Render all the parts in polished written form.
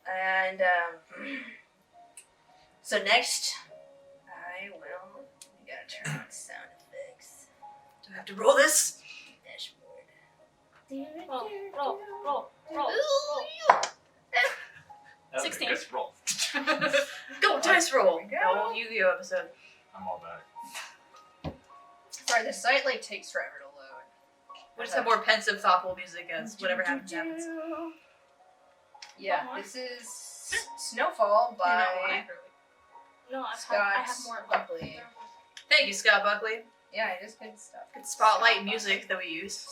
And so next, I will. You gotta turn on sound effects. Do I have to roll this? Dashboard. Roll. That was 16. a good roll. Go, dice roll. There we go. The old Yu-Gi-Oh episode. I'm all back. Sorry, the site like takes forever to load. We'll just have more pensive, thoughtful music as whatever happens happens. Yeah, this is Snowfall by No, I Scott have more. Buckley. Thank you, Scott Buckley. Yeah, it is good stuff. Good spotlight music that we use.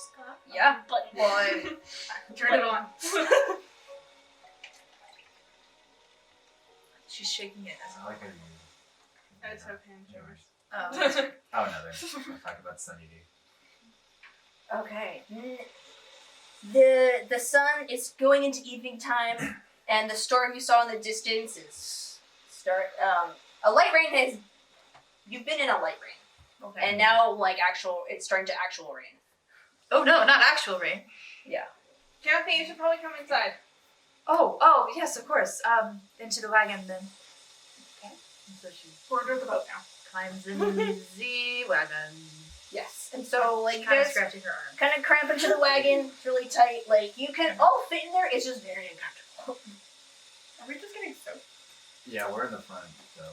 Yeah. But Well, I turn it on. She's shaking it. I like how you. It's okay, George. Oh. Oh no, there's. We'll talk about Sunny D. Okay. The sun is going into evening time, and the storm you saw in the distance is a light rain has. You've been in a light rain, Okay. and now it's starting to actual rain. Oh no, not actual rain. Yeah. Keyanthi, you should probably come inside. Oh, yes, of course. Into the wagon then. Okay. And so she We're under the boat now. climbs in the wagon. Yes. And so like you Kind of guys scratching her arm. kind of cramp into the wagon. It's really tight. Like you can all fit in there. It's just very uncomfortable. Are we just getting soaked? Yeah, we're in the front, so.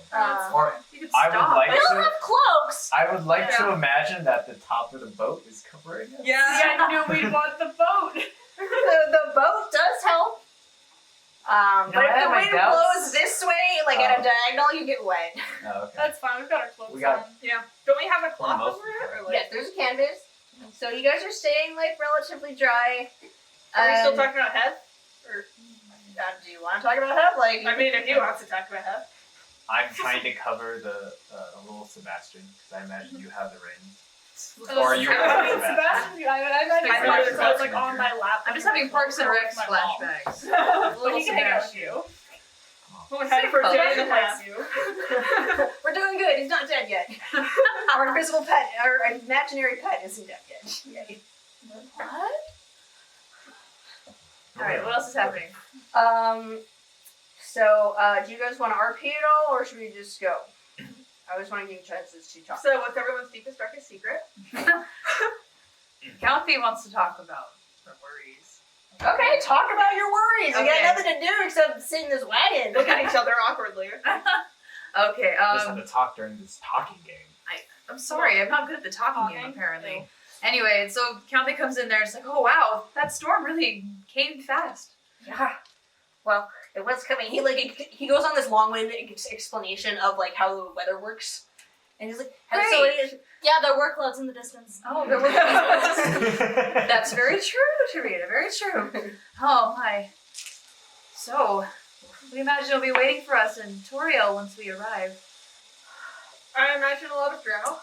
Or You could I stop. would like We don't to. have cloaks. I would like to Yeah. imagine that the top of the boat is covering us. Yeah, I knew we'd want the boat. The boat does help. You know, But I if had the my wind doubts. blows this way, like at a diagonal, you get wet. Oh, okay. That's fine, we've got our clothes We got- on. Yeah. Don't we have a cloth most over of it? it. Or like... Yes, there's a canvas. So you guys are staying like relatively dry. Are we still talking about Heth? Or... Do you want to talk about Hep? Like, I mean, if you want to talk about Heth. I'm trying to cover the little Sebastian because I imagine you have the reins. Oh, Or you I have mean, Sebastian. Sebastian, I imagine I I thought thought it was like on my lap. I'm just having Parks and Rec My mom. flashbacks. But he can hang out with you. When we had Safe for a day fellow. and a half. we're doing good. He's not dead yet. Our invisible pet, our imaginary pet, isn't dead yet. Yay. what? Alright, what else is happening? So, do you guys want to RP at all, or should we just go? I always want to give you chances to talk. So, what's everyone's deepest, darkest secret? Keyanthi wants to talk about her worries. Okay, talk about your worries. You Okay. got nothing to do except sit in this wagon. Look at each other awkwardly. Okay, Just have to talk during this talking game. I'm sorry, I'm not good at the talking game, Talking? apparently. Anyway, so Keyanthi comes in there, it's like, oh wow, that storm really came fast. Yeah. Well, it was coming. He goes on this long-winded explanation of like how the weather works, and he's like, Great. so it is. Yeah, there were clouds in the distance. Oh, there were That's very true, Tarina, very true. Oh my. So, we imagine you'll be waiting for us in Toriel once we arrive. I imagine a lot of drow.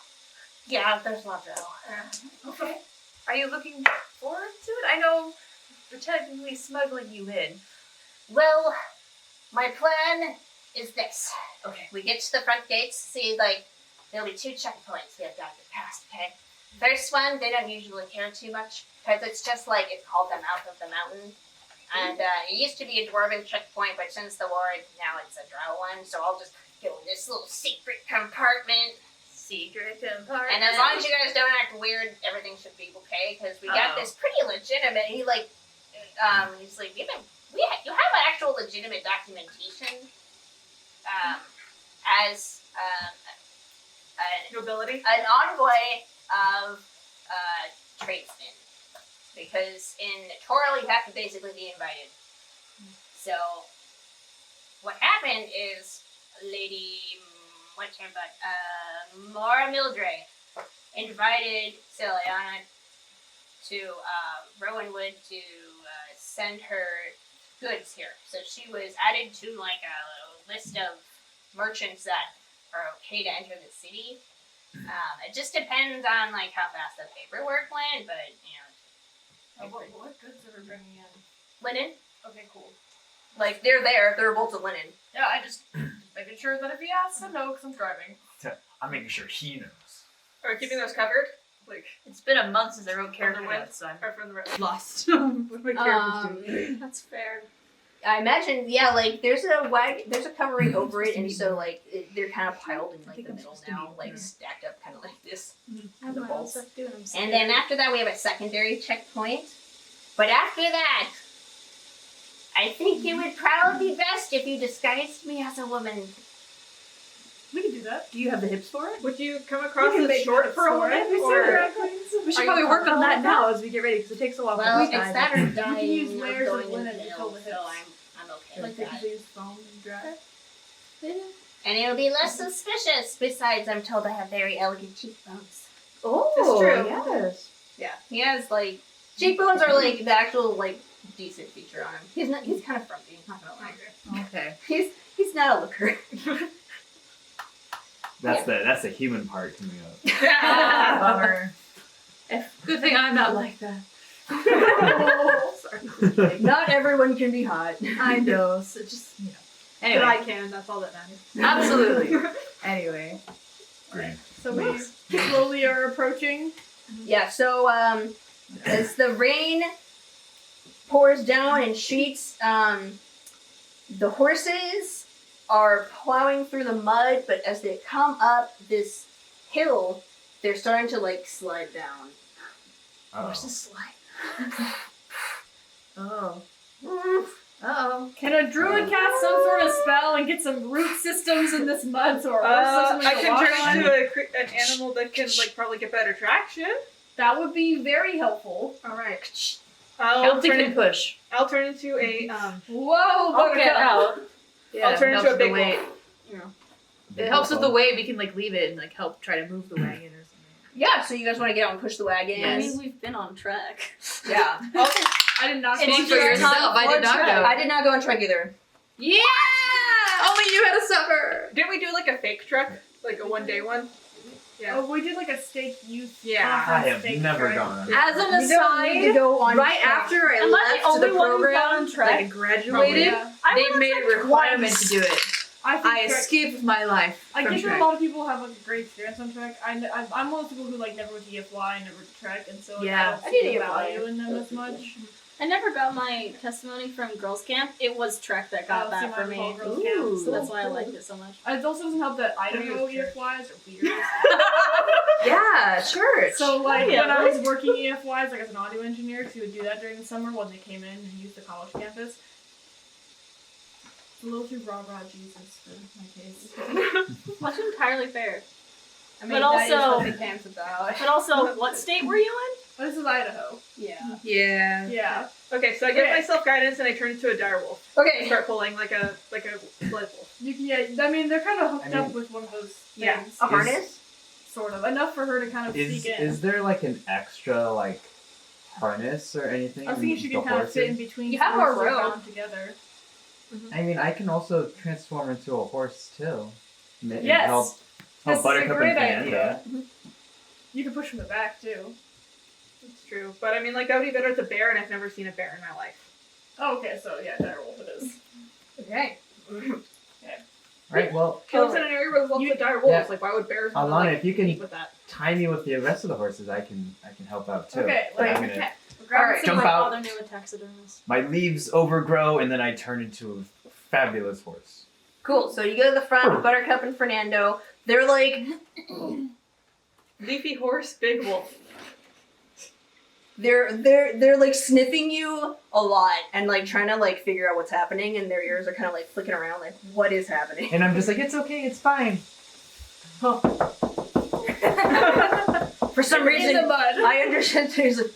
Yeah, there's a lot of Okay. Are you looking forward to it? I know we're technically smuggling you in. Well, my plan is this. Okay. We get to the front gates, see, like, there'll be 2 checkpoints we have got to pass, okay? First one, they don't usually care too much, because it's just like, it's called the mouth of the mountain. And it used to be a Dwarven checkpoint, but since the war, now it's a Drow one, so I'll just go in this little secret compartment. Secret compartment. And as long as you guys don't act weird, everything should be okay, because we got this pretty legitimate, he's like, you have an actual legitimate documentation, as, Nobility. an envoy of tradesmen, because in Toriel you have to basically be invited. So what happened is Lady what's her butt? Mora Mildred invited Celiana to Rowanwood to send her goods here. So she was added to like a list of merchants that are okay to enter the city. It just depends on like how fast the paperwork went, but you know, What goods are we bringing in? linen. Okay, cool. Like they're there. They're bolts of linen. Yeah, I just making sure that if he asks, I know because I'm driving. I'm making sure he knows. Are we keeping those covered? Like, It's been a month since I wrote character From the notes, so I'm or from the rest? lost. What my character's doing. That's fair. I imagine, yeah, like there's a covering over it, and so like they're kind of piled in like the middle now, like stacked up, kind of like this. I don't know what I'm doing. I'm And scared. then after that, we have a secondary checkpoint. But after that, I think it would probably be best if you disguised me as a woman. We can do that. Do you have the hips for it? Would you come across We can as make short hips for a for woman? it. Or... We should Are probably you work on comfortable that with now as we get ready, because it takes a while Well, for it's that or We can dying use or layers of going linen into to the fill the so hips. I'm okay Like with they that. can use foam and dry. And it'll be less suspicious. Besides, I'm told I have very elegant cheekbones. Oh, It's true. yes. Yeah, he has like cheekbones are like the actual like decent feature on him. He's kind of frumpy. Not gonna lie. Okay. He's not a looker. That's the human part coming up. Bummer. Good thing I'm not like that. Sorry. Not everyone can be hot. I know. So just, you know. But Anyway. I can, that's all that matters. Absolutely. Anyway. Green. So we slowly are approaching. Yeah. So as the rain pours down in sheets, the horses are plowing through the mud, but as they come up this hill, they're starting to like slide down. Horses slide. Oh. Mm. Uh-oh. Can a druid cast some sort of spell and get some root systems in this mud so our horse doesn't I make a can walk turn on? into an animal that can like probably get better traction. That would be very helpful. Alright. Healthy can push. I'll turn into a Whoa, I'll get Buttercup. out. Yeah, I'll turn it into helps a big with the weight. wolf. You know. It helps with the weight. We can like leave it and like help try to move the wagon or something. Yeah. So you guys want to get out and push the wagon? Yes. I mean, we've been on track. Yeah. I did not Speak speak for yourself. I did not go. I did not go on trek either. Yeah! Only you had to suffer. Didn't we do like a fake trek? Like a one-day one? Yeah. Oh, we did like a steak youth. Yeah. I have steak never trek. gone on. As an You don't need to aside, go on right trek. after I Am I left the only the one who's program, gone on trek? like I graduated, Yeah. they made a requirement to do it. I think I trek- escaped my life I from get that Trek. a lot of people have like a great experience on Trek. I'm one of the people who like never went to EFY, never did Trek, and so like, Yeah. I don't I see did the EFY. value in them as much. I never got my testimony from girls' camp. It was Trek that got Oh, that see, for mine was all me. girls' camp, So that's why I liked it so much. It also doesn't help that Idaho EFYs are weird. Yeah, church. So like Yeah, when I right? was working EFYs like as an audio engineer, because we would do that during the summer when they came in and used the college campus. It's a little too rah-rah Jesus for my taste. That's entirely fair. I mean, But that is also- what the camp's about. But also, what state were you Oh, this is Idaho. Yeah. yeah. Yeah. Okay, so I give Okay. myself guidance and I turn into a dire wolf. I Okay. start pulling like a blood wolf. You can, yeah, I mean they're kind of hooked I up mean- with one of those Yeah. things. A harness? Sort of. Enough for her to kind of Is sneak in. there like an extra like harness or anything? I was thinking she the could kind of fit in horses? between. You have two more horses room. bound together. I mean, I can also transform into a horse too. And Yes. help This is a Buttercup great and idea. Fernanda. You can push from the back too. It's true. But I mean, like, that would be better as a bear, and I've never seen a bear in my life. Oh, okay, so yeah, dire wolf it is. Okay. Right. Well, She lives in an area where there's lots of dire wolves. Yeah. Like, why would bears Alana, like, if you can compete with that? tie me with the rest of the horses, I can help out too. Okay, Like, like, I'm gonna, Alright. Some Jump like out. other new taxidermists. my leaves overgrow and then I turn into a fabulous horse. Cool. So you go to the front, Buttercup and Fernando. They're like, Leafy horse, big wolf. they're like sniffing you a lot and like trying to like figure out what's happening, and their ears are kind of like flicking around, like what is happening? And I'm just like, it's okay, it's fine. For some in reason, the mud. I understand. He's like,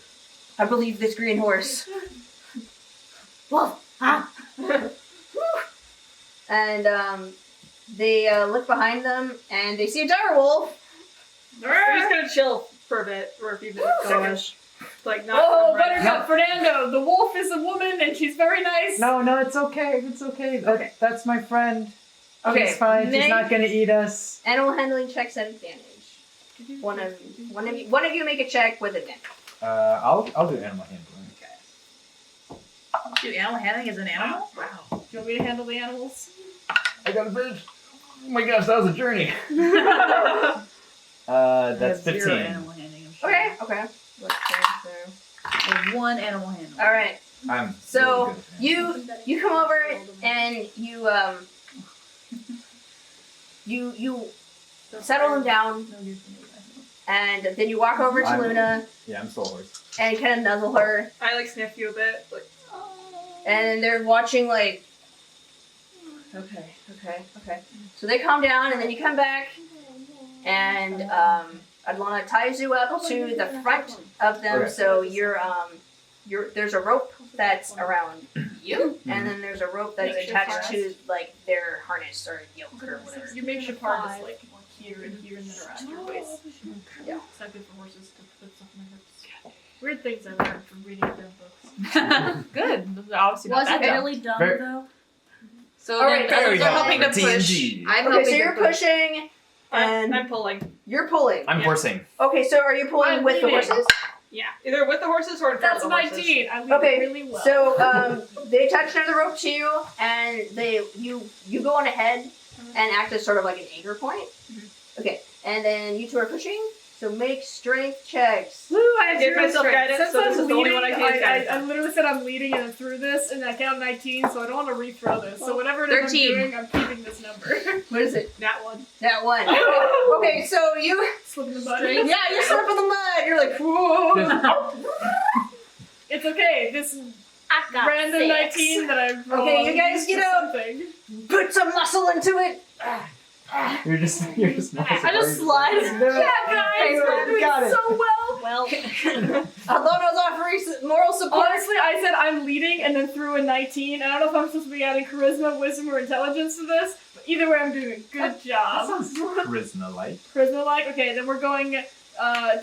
I believe this green horse. Wolf. Ah. And they look behind them and they see a dire wolf. I'm just gonna chill for a bit, or a few minutes. Gosh. Like, not. Oh, right Buttercup, Fernando, the wolf is a woman and she's very nice. No, it's okay, it's okay. Okay. That's my friend. Okay, She's fine. She's make not gonna eat us. animal handling checks at advantage. One of you make a check with advantage. I'll do animal handling. Do animal handling as an animal? Wow. Do you want me to handle the animals? I got a bird. Oh my gosh, that was a journey. I That's have 0 15. animal handling, I'm sure. Okay. Let's change there. I have 1 animal handling. All right. I'm So, really good at that. you come over and you settle them down, and then you walk over to I'm- Luna Yeah, I'm still a horse. and kind of nuzzle her, I like sniff you a bit. Like, and they're watching like. Okay. So they calm down, and then you come back, and Adlanna ties you up to the front of them. Okay. So you're there's a rope that's around you, and then there's a rope that's Makes you attached fast. to like their harness or yoke or whatever. Your makeshift part is like here and then around your waist. Yeah. It's not good for horses to put stuff in their hips. Weird things I've learned from reading their books. Good. Obviously not Was that it dumb. really dumb Very- though? So All right, then very they're dumb. helping to push. TNG. I'm Okay, helping so to you're push. pushing, and I'm pulling. you're pulling. I'm horsing. Okay, so are you pulling I'm with the leading. horses? Yeah, either with the horses or in front That's of the my horses. deed. I lead Okay, really well. So they attach another rope to you, and you go on ahead and act as sort of like an anchor point. Okay, and then you two are pushing. So make strength checks. Woo, I gave zero myself strength. guidance, Since so this I'm is the only leading, one I can use guidance I on. literally said I'm leading and through this, and I count 19, so I don't want to rethrow this. So whatever it is 13. I'm doing, I'm keeping this number. What is it? That one. That one. Okay, so you. Slip in the mud. Yeah, you slip in the mud. You're like, whoa. It's okay. This I got random 6. 19 that I rolled. Okay, you guys is get just up. something. Put some muscle into it. You're just I just slide. Yeah, guys, we're doing Got it. so well. Well, Aldono's offering moral support. Honestly, I said I'm leading and then threw a 19. I don't know if I'm supposed to be adding charisma, wisdom, or intelligence to this, but either way, I'm doing a good That job. sounds charisma-like. Charisma-like? Okay, then we're going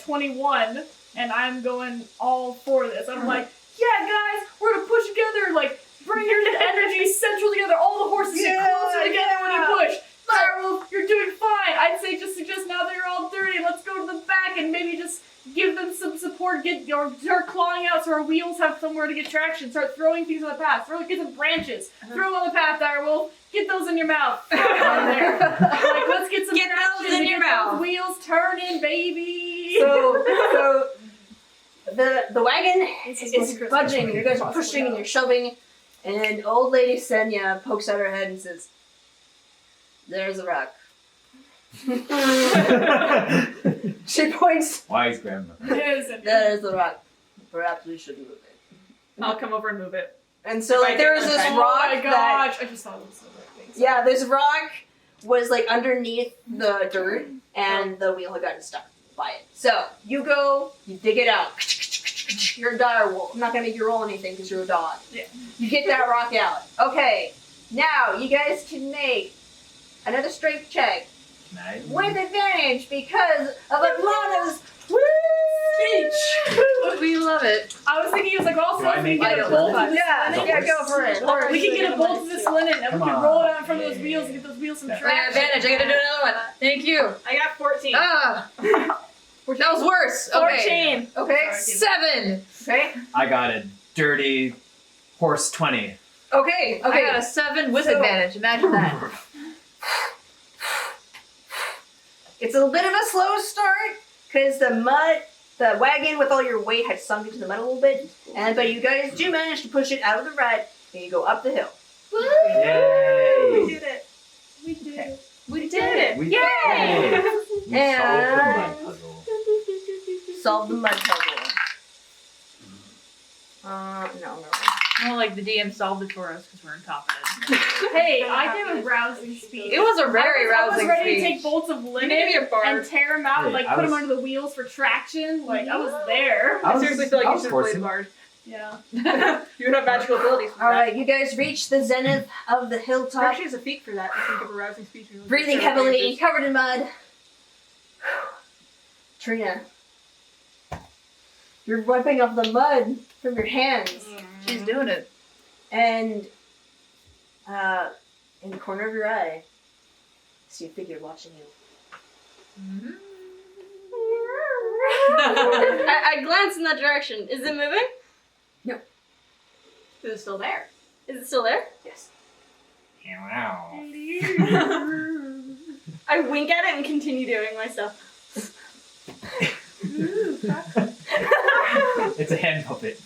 21, and I'm going all for this. I'm like, yeah, guys, we're gonna push together, like, bring your energy central together. All the horses get closer together when you push. Direwolf, you're doing fine. I'd say just suggest now that you're all dirty, let's go to the back and maybe just give them some support. Start clawing out so our wheels have somewhere to get traction. Start throwing things on the path. Get some branches. Throw them on the path, Direwolf. Get those in your mouth. On there. Like, let's get some Get traction those in to your get mouth. those wheels turning, baby. So the wagon This is is what Christmas budging. would You guys are possibly pushing and have. you're shoving, and old lady Senya pokes out her head and says, "There's a rock." She points. Wise grandmother. Yes, and There's the rock. Perhaps we should move it. I'll come over and move it. And so, If I like, there was get this one oh rock my that. gosh, I just thought it was so great. Yeah, this rock was like underneath the dirt, and the wheel had gotten stuck by it. So you go, you dig it out. You're a dire wolf. I'm not gonna make you roll anything because you're a dog. Yeah. You get that rock out. Okay, now you guys can make another strength check Nice. with advantage because of Adlanna's speech. We love it. I was thinking, it was like, also, Do I we make can get it a bolt. linen? Yeah, go for it. We can get a bolt of this linen and we Come can on. roll it out in front of those wheels and get those wheels some I got traction. advantage. I gotta do another one. Thank you. I got 14. Ah. That was worse. Okay. 14. Okay, 7. okay, I got a dirty horse 20. okay, I okay. got a 7 with So- advantage. Imagine that. It's a bit of a slow start because the wagon with all your weight had sunk into the mud a little bit, but you guys do manage to push it out of the rut and you go up the hill. Yay! We did it. We did it. We did it. We Yay! We solved the mud puzzle. Solve the mud puzzle. No. More like the DM solved it for us because we're incompetent. Hey, I gave a rousing speech. It was a very I was rousing ready speech. to take bolts of You linen made me a bard. and tear them out and Hey, like I put them was- under the wheels for traction. Like, I was there. I seriously feel like I you was should have played a forcing. bard. Yeah. You have magical abilities for All that. right, you guys reach the zenith of the There hilltop, actually is a feat for that. I think of a rousing speech. breathing heavily, covered in mud. Tarina, you're wiping off the mud from your hands. She's doing it. And in the corner of your eye, I see a figure watching you. I glance in that direction. Is it moving? Is it still there? Is it still there? Yes. Wow. I wink at it and continue doing my stuff. It's a hand puppet.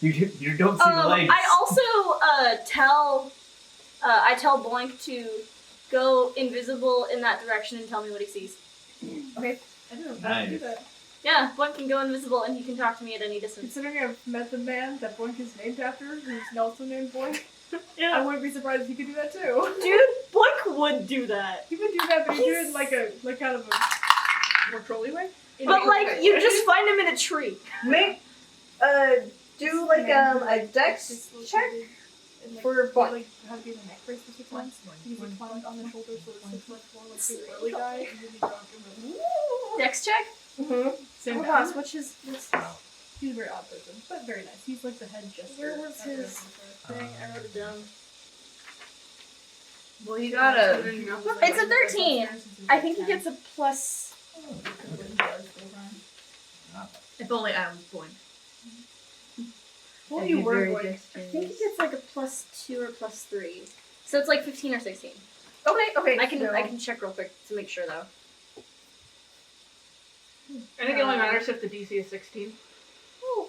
You don't see the legs. I also I tell Boink to go invisible in that direction and tell me what he sees. Okay. I don't know if I can do Nice. that. Yeah, Boink can go invisible and he can talk to me at any distance. Considering I've met the man that Boink is named after, who's also named Boink, I Yeah. wouldn't be surprised if he could do that too. Dude, Boink would do that. He would do that, but he did it like kind of a More trolley way? But like, you just find him in a tree. Make do like a dex check for Boink. like how to be in the neck brace for 6 months. He's like climbed on the shoulder, so it's 6 months more like the early guy, and then he dropped him. Dex check? Mm-hmm. Same Oh guy. gosh, what's his... He's a very odd person, but very nice. He's like the head jester. Where was his thing? I wrote it down. Well, you gotta. It's a 13. I think he gets a plus... If only I was born. Well, you were going. I think he gets like a plus 2 or plus 3. So it's like 15 or 16. Okay. I can check real quick to make sure though. I think it only matters if the DC is 16. Oh.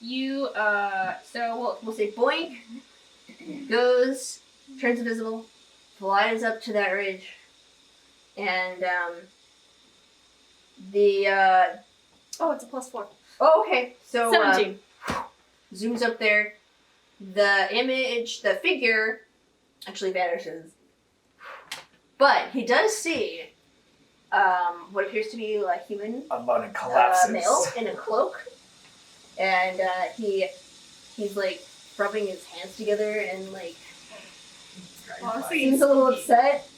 You, so we'll say Boink goes, turns invisible, flies up to that ridge, and, Oh, it's a plus 4. oh, okay, so, 17. zooms up there, the image, the figure, actually vanishes. But he does see, what appears to be like human Unloading collapses. male in a cloak, and he's like rubbing his hands together and like seems a little upset,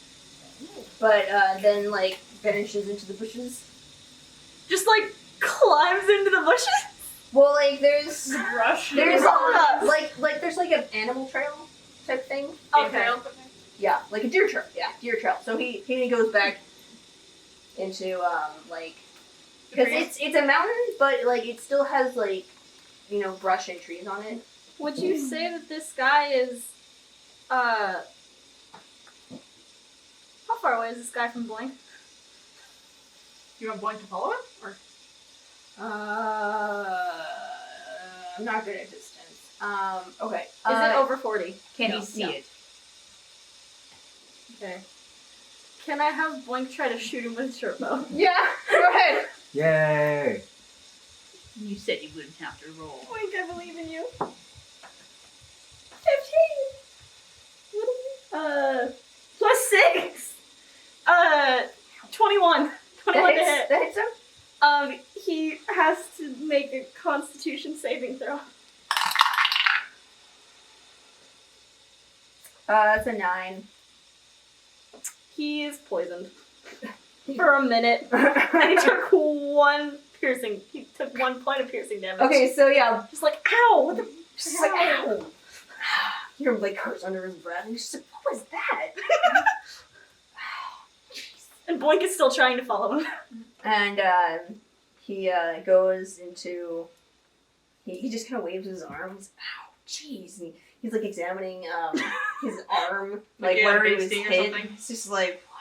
but then like vanishes into the bushes. Just like climbs into the bushes. Well, like there's Rush. there's like there's like an animal trail type thing. Okay. Yeah, like a deer trail. Yeah, deer trail. So he goes back into like because it's a mountain, but like it still has like brush and trees on it. Would you say that this guy is how far away is this guy from Boink? You want Boink to follow him? Or I'm not good at distance. Okay. Is it over 40? Can No, he see no. it? Okay. Can I have Boink try to shoot him with a short bow? Yeah. Go ahead. Yay! You said you wouldn't have to roll. Boink, I believe in you. 15. Plus 6. 21. 21 to hit. That hits him. He has to make a Constitution saving throw. That's a 9. He is poisoned for a minute, and he took 1 piercing. He took 1 point of piercing damage. Okay, so yeah, Just like ow! What the? just like ow. You're like hurts under his breath, and he's just like, what was that? And Boink is still trying to follow him. And he goes into. He just kind of waves his arms. Ow, jeez. And he's like examining his arm, like Like, where he was basting or hit. something? It's just like what?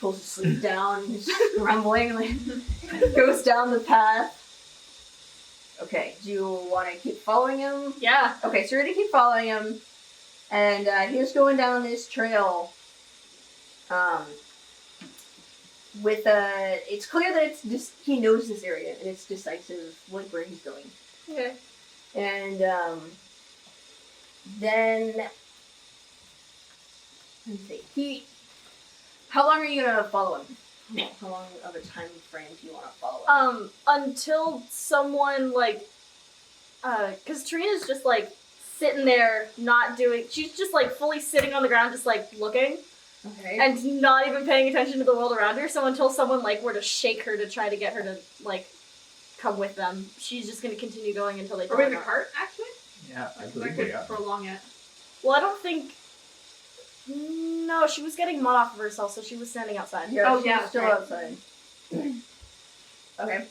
Pulls his sleeve down, he's grumbling, like goes down the path. Okay, do you want to keep following him? Yeah. Okay, so you're gonna keep following him, and he's going down this trail. With it's clear that it's just he knows this area and it's decisive like where he's going. Okay. And then let's see. How long are you gonna follow him? How long of a time frame do you want to follow him? Until someone like, cause Tarina's just like sitting there, not doing. She's just like fully sitting on the ground, just like looking. Okay. And not even paying attention to the world around her, so until someone, like, were to shake her to try to get her to, like, come with them, she's just gonna continue going until they are we in her. the cart, actually? Yeah, I That believe could we are. prolong it. Well, I don't think... No, she was getting mud off of herself, so she was standing outside. Yeah, Oh, she's yeah, still right. outside. Okay.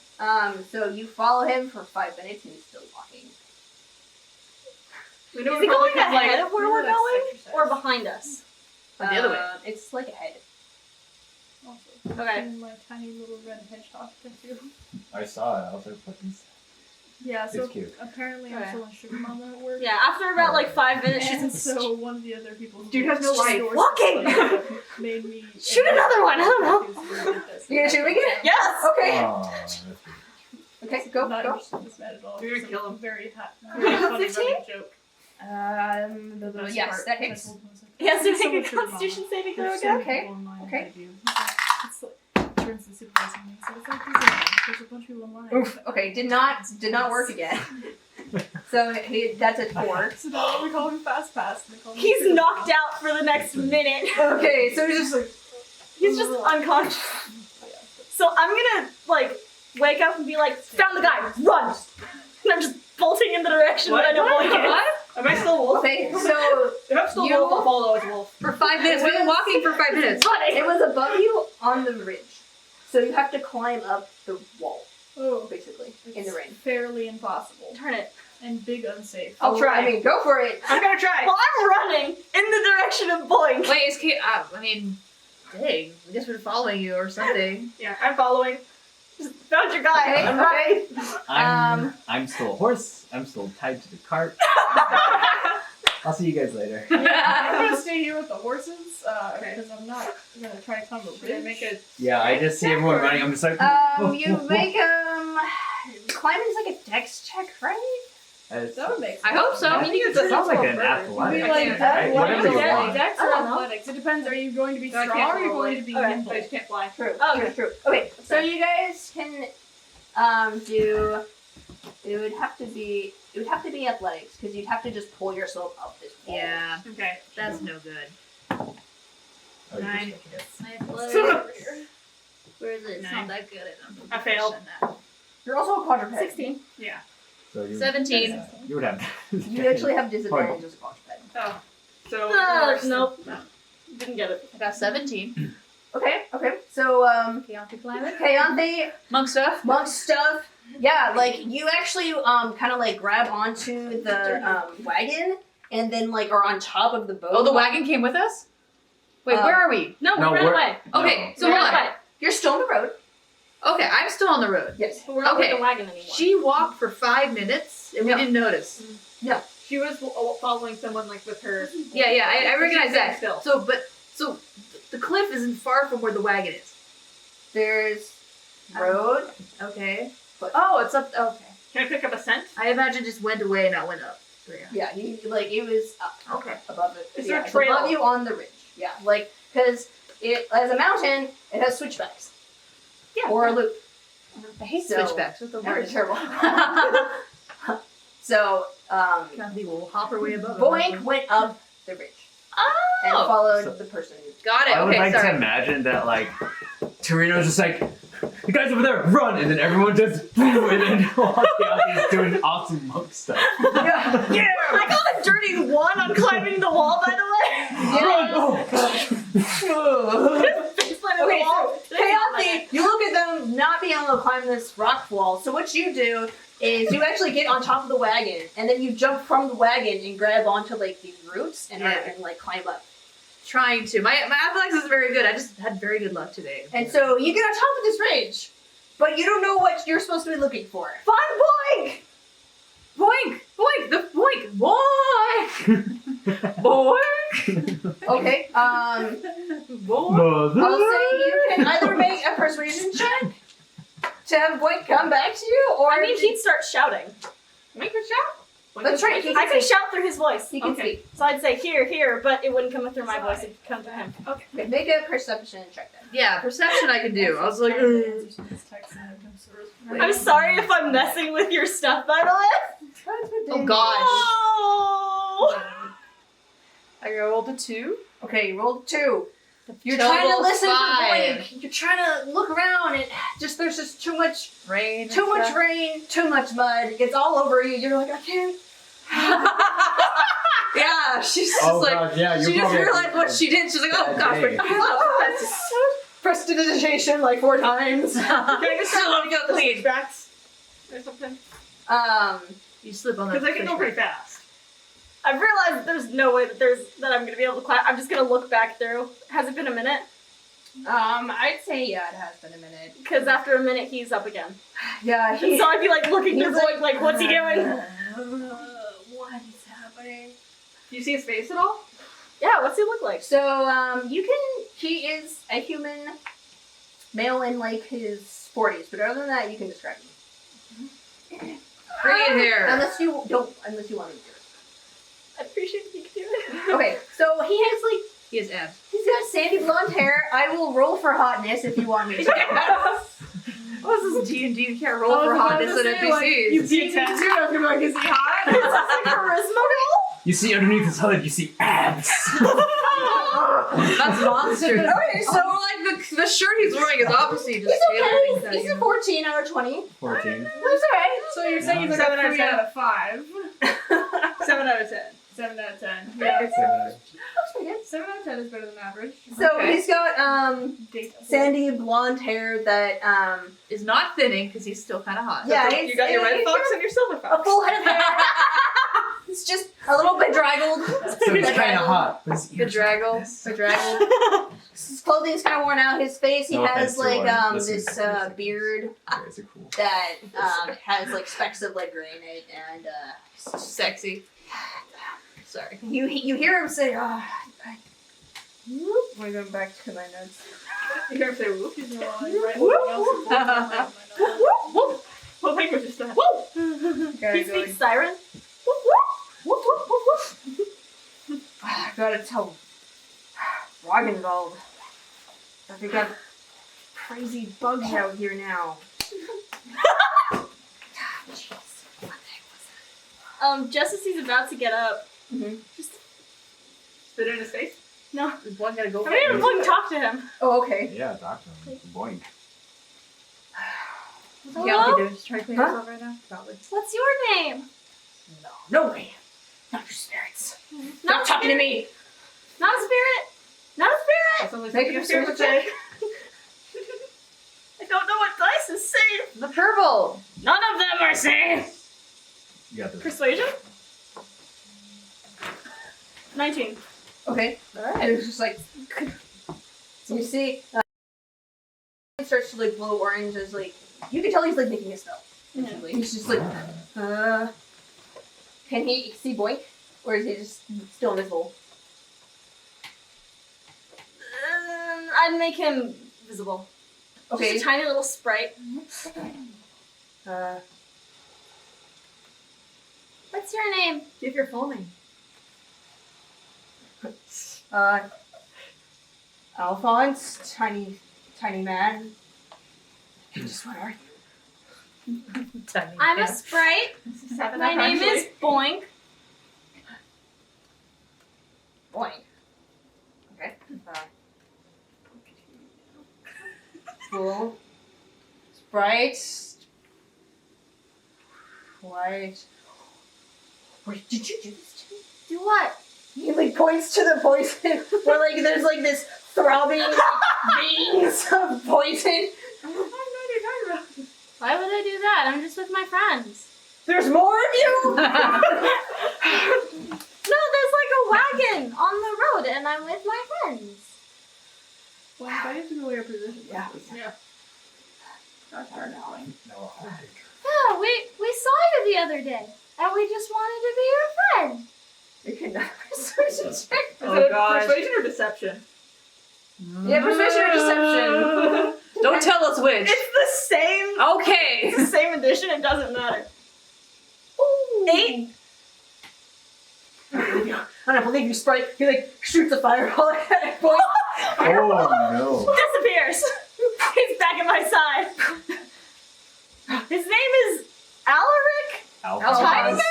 So you follow him for 5 minutes and he's still walking. We know Is he we're going probably ahead like, of where we're going, or behind us? The other way. It's like ahead. Okay. And my tiny little red hedgehog tattoo. I saw it. I was like, what is Yeah, so It's cute. apparently Okay. I'm still in sugar mama at work. Yeah, after about like 5 minutes, she's in. And so one of the other people Dude has no life. Walking! made me Shoot another one, I don't know. You gonna shoot me again? Yes! Okay. Oh, that's cute. Okay, go, Not go. interested in this man at all. You're gonna It's kill a him. Very very funny 15? running joke. Yes, that hits. He has to So make a much sugar constitution saving throw There's again? so many Okay, people online okay. that do. It's like turns the supervising me. So it's like there's a bunch of people online. Oof. Okay, did not work again. So that's a 4. So now we call him Fast Pass. and they call him He's Sugar knocked Mama. out for the next minute. Okay, so he's just like. He's just unconscious. So I'm gonna like wake up and be like, found the guy, run! And I'm just bolting in the direction that I know Blake is. Am I still a wolf? Okay, so If I'm still You- a wolf, I'll follow as wolf. For 5 minutes. We've been walking for 5 minutes. it was above you on the ridge. So you have to climb up the wall, Oh, basically, in it's the rain. fairly impossible Darn it. and big unsafe. I'll try. I mean, go for it. I'm gonna try. Well, I'm running in the direction of Boink. Wait, is Kate? I mean, dang. I guess we're following you or something. Yeah, I'm following. Just found your guy. Okay, I'm running. I'm still a horse. I'm still tied to the cart. I'll see you guys later. I'm gonna stay here with the horses because I'm not gonna try to climb the Should I ridge. make it? Yeah, I just see everyone running. I'm just like, You make climbing's like a dex check, right? That would make sense. I hope so. I think it sounds like an Maybe athletic. like right? Whatever you that. want. Dex I or don't know. athletics. It depends. Are you going to be No, I strong can't or are you roll going it. to be Okay. nimble? I just can't fly. True. Oh, true, okay. true. Okay, so you guys can do. It would have to be athletics because you'd have to just pull yourself up this wall. Yeah, Okay. that's no good. Oh, you're just 9. making it. Where is it? It's 9. not that good. I failed. You're also a quadruped. 16. Yeah. So you, 17. You would have. You actually have disadvantage as a quadruped. Oh. So. Nope. Didn't get it. I got 17. Okay. So Keyanthi climate. Keyanthi, Monk stuff. monk stuff. Yeah, like you actually kind of like grab onto the wagon and then like are on top of the boat. Oh, the wagon came with us? Wait, where are we? No, No, we ran we're- away. Okay, so we hold ran on. away. You're still on the road. Okay, I'm still on the road. Yes. But we're not Okay. with the wagon anymore. She walked for 5 minutes and we No. didn't notice. She was following someone like with her. Yeah, I recognize She's that. still. So the cliff isn't far from where the wagon is. There's road. Okay. But- Oh, it's up. Okay. Can I pick up a scent? I imagine just went away and not went up. So, yeah. Yeah, you like it was up Okay. above it. Is there a it's trail? above you on the ridge? Yeah, like because it as a mountain, it has switchbacks. Yeah. Or a loop. I hate So- switchbacks. What's the They're word? terrible. So Keyanthi will hop her way above. Boink went up the ridge and Oh. followed So- the person. Got it. I would Okay, like sorry. to imagine that like Tarina's just like, the guys over there, run, and then everyone just and then walking out he's doing awesome monk stuff. Yeah. I got a dirty 1 on climbing the wall, by the way. Run! Oh gosh! Face planted Okay, the wall. so Keyanthi, you look at them not being able to climb this rock wall. So what you do is you actually get on top of the wagon, and then you jump from the wagon and grab onto like these roots and, Yeah. and like climb up. Trying to. My athletics is very good. I just had very good luck today. And so you get on top of this ridge, but you don't know what you're supposed to be looking for. Find Boink! Boink! Boink! The boink! Boink! Boink! Okay, Boink! I'll say you can either make a persuasion check to have Boink come back to you, or I mean, he'd start shouting. Make her shout. That's right. I can shout through his voice. He can Okay. speak. So I'd say here, but it wouldn't come through my voice. It'd come through him. Okay, make a perception check then. Yeah, perception I can do. I was like, I'm sorry if I'm messing with your stuff, by the way. oh gosh. Oh. I rolled a 2. Okay, you rolled 2. You're Total trying to listen 5. for Boink. You're trying to look around, and there's just too much Rain. rain, too much mud. It's all over you. You're like, I can't. Yeah, she's just Oh like, god, yeah, she just realized what she did. She's like, oh Bad gosh, day. Prestidigitation like 4 times. Can I just let me go clean? Bats or something. You slip on that. Because I can go pretty fast. I've realized there's no way that I'm gonna be able to climb. I'm just gonna look back through. Has it been a minute? I'd say it has been a minute. Because after a minute, he's up again. Yeah, And so I'd be like looking he's at Zoink, like, what's he doing? What is happening? Do you see his face at all? Yeah, what's he look like? So, he is a human male in like his 40s, but other than that, you can describe him. Green hair. Unless you want to do it. I appreciate if you could do it. Okay, so he has like, He has abs. he's got sandy blonde hair. I will roll for hotness if you want me to. What's this D&D? You can't roll I was for about hotness to at say, like, NPCs. you see 10 0, I was gonna be like, is he hot? Is this a charisma roll? You see underneath his hood, you see abs. That's monsters. Okay, So so like the shirt he's wearing is obviously just he's tailored. okay. He's a 14 out of 20. 14. That's alright. So you're saying he's like 7 out a of 3 10. out of 5. 7 out of 10. 7 out of 10. Yeah. That's pretty good. 7 out of 10 is better than average. So Okay. he's got Date. sandy blonde hair that Is not thinning because he's still kind of hot. yeah, You got your red he's fox got and your silver a fox. full head of hair. It's just a little bit draggled. So he's kind of hot. But his ears Bedraggle. like this. Bedraggled. His clothing's kind of worn out. His face, he No has offense to like our listeners. this beard You guys are cool. that has like specks of like gray in it, and Sexy. Sorry. you hear him say, we're going back to my notes. You hear him say whoop? She's rolling right everything else is rolling. What language is that? He speaks siren. I gotta tell Roggenwald that they got crazy bugs out here now. Just as he's about to get up, just Spit it in his face? no. Is one gonna go I'm gonna go talk to him. Oh, okay. Yeah, talk to him. Boink. Keyanthi doing? Just trying to clean Huh? herself right now? Probably. What's your name? No way. Not your spirits. Not Stop talking to me. Not a spirit. Not a spirit. That's only Make something a I'm scared to persuasion say. I don't know what dice is saying. The purple. None of them are safe. You got this. Persuasion? 19. Okay. And it's just like, you see, it starts to like glow orange as like, you can tell he's like making a spell. Essentially. He's just like, can he see Boink? Or is he just still invisible? I'd make him visible. Okay. Just a tiny little sprite. What's your name? Give your full name. Alphonse, tiny man. Just what are you? I'm a sprite. 7 My name is Boink. Boink. Okay. Cool. Sprite. White. Wait, did you do this to me? Do what? He like points to the poison where like there's like this throbbing like, veins of poison. Why would I do that? I'm just with my friends. There's more of you? No, there's like a wagon on the road and I'm with my friends. Well, I have to go your position. Yeah. Yeah. That's hard now. Yeah, we saw you the other day and we just wanted to be your friend. You can persuasion check. Is it persuasion or deception? Yeah, persuasion or deception. Don't tell us which. It's the same. Okay. It's the same edition. It doesn't matter. Ooh. 8. I don't believe you, Sprite. He like shoots a fireball at Boink. Oh Disappears. He's back at my side. His name is Alaric. no. Tiny man.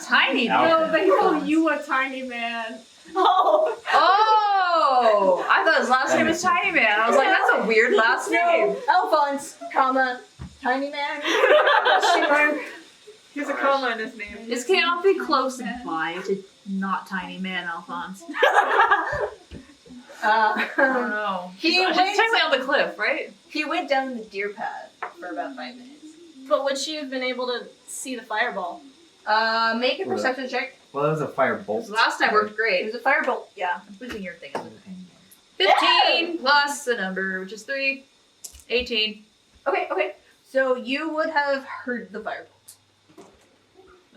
Tiny. Al- No, but he called you a tiny man. Oh. Oh, I thought his last name was Tiny Man. I was like, that's a weird last name. No, Alphonse, comma, tiny man. Question mark. He has a comma in his name. Is Keyanthi close by to not Tiny Man, Alphonse? I don't know. He She's went- technically on the cliff, right? He went down the deer path for about 5 minutes. But would she have been able to see the fireball? Make a perception check. Well, that was a firebolt. Last time worked It great. was a firebolt. Yeah. I'm pushing your thing. 15 plus a number, which is 3. 18. Okay. So you would have heard the firebolt.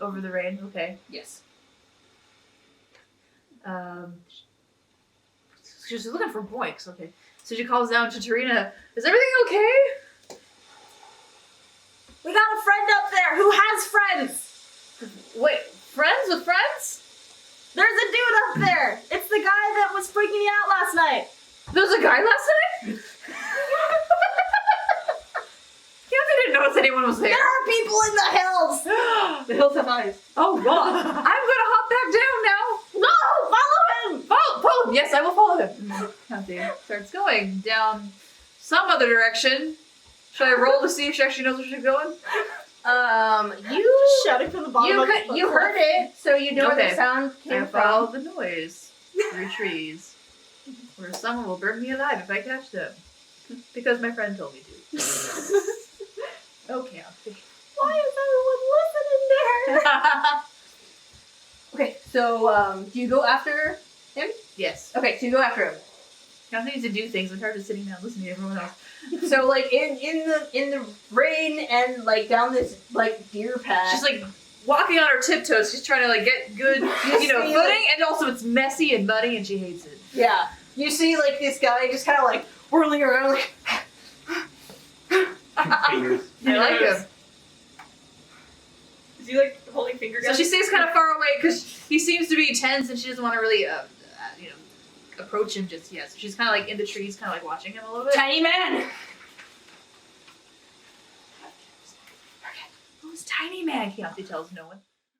Over the rain, okay. Yes. She's looking for Boinks, okay. So she calls down to Tarina, is everything okay? We got a friend up there who has friends. Wait, friends with friends? There's a dude up there. It's the guy that was freaking me out last night. There was a guy last night? Keyanthi didn't notice anyone was there. There are people in the hills. The hills have eyes. Oh god. I'm gonna hop back down now. No, follow him. Follow him. Yes, I will follow him. Keyanthi starts going down some other direction. Should I roll to see if she actually knows where she's going? You Shouting from the bottom of the you heard it, so you know where Okay. the sound I came follow from. the noise through trees, where someone will burn me alive if I catch them, because my friend told me to. Okay, Why is everyone listening there? Okay, so do you go after him? Yes. Okay, so you go after him. I need to do things. I'm tired of sitting down listening to everyone else. So like in the rain and like down this like deer path. She's like walking on her tiptoes. She's trying to like get good, see, footing, like- and also it's messy and muddy, and she hates it. yeah. You see like this guy just kind of like whirling around like. Fingers. I like him. Is he like holding finger So guns? she stays kind of far away because he seems to be tense, and she doesn't want to really, approach him just yet. So she's kind of like in the trees, kind of like watching him a little bit. Tiny man. Who's Tiny Man? Keyanthi tells no one.